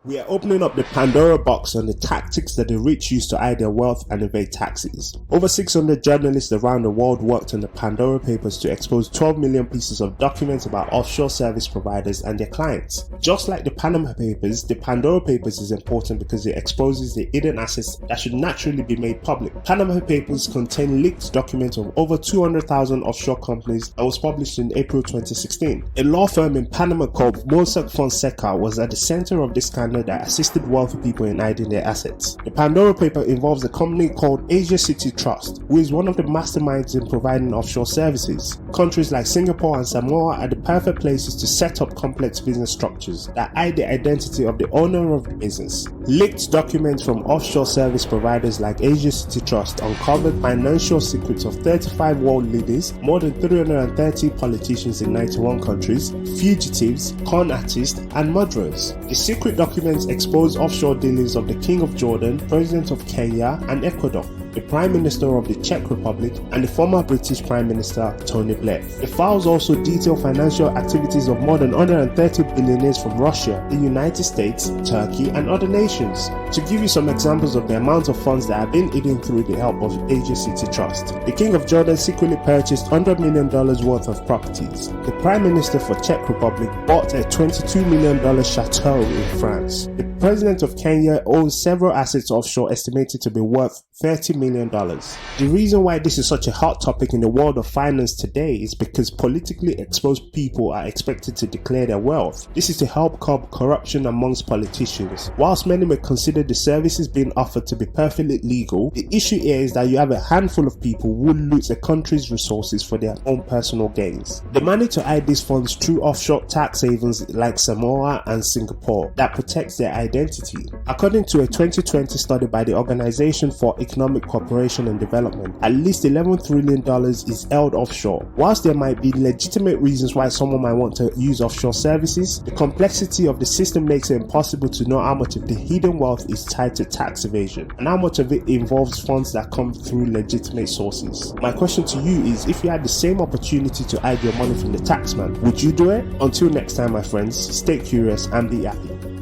We are opening up the Pandora box on the tactics that the rich use to hide their wealth and evade taxes. Over 600 journalists around the world worked on the Pandora papers to expose 12 million pieces of documents about offshore service providers and their clients. Just like the Panama papers, the Pandora papers is important because it exposes the hidden assets that should naturally be made public. Panama papers contain leaked documents of over 200,000 offshore companies and was published in April 2016. A law firm in Panama called Mossack Fonseca was at the center of this scandal that assisted wealthy people in hiding their assets. The Pandora paper involves a company called AsiaCiti Trust, who is one of the masterminds in providing offshore services. Countries like Singapore and Samoa are the perfect places to set up complex business structures that hide the identity of the owner of the business. Leaked documents from offshore service providers like AsiaCiti Trust uncovered financial secrets of 35 world leaders, more than 330 politicians in 91 countries, fugitives, con artists, and murderers. The secret documents expose offshore dealings of the King of Jordan, President of Kenya and Ecuador, the Prime Minister of the Czech Republic, and the former British Prime Minister Tony Blair. The files also detail financial activities of more than 130 billionaires from Russia, the United States, Turkey, and other nations. To give you some examples of the amount of funds that have been hidden through the help of AsiaCiti Trust, the King of Jordan secretly purchased $100 million worth of properties. The Prime Minister for Czech Republic bought a $22 million chateau in France. The President of Kenya owns several assets offshore estimated to be worth $30 million. The reason why this is such a hot topic in the world of finance today is because politically exposed people are expected to declare their wealth. This is to help curb corruption amongst politicians. Whilst many may consider the services being offered to be perfectly legal, the issue here is that you have a handful of people who loot a country's resources for their own personal gains. They manage to hide these funds through offshore tax havens like Samoa and Singapore that protects their identity. According to a 2020 study by the Organization for Economic Cooperation and Development, at least $11 trillion is held offshore. Whilst there might be legitimate reasons why someone might want to use offshore services, the complexity of the system makes it impossible to know how much of the hidden wealth is tied to tax evasion and how much of it involves funds that come through legitimate sources. My question to you is, if you had the same opportunity to hide your money from the taxman, would you do it? Until next time, my friends, stay curious and be happy.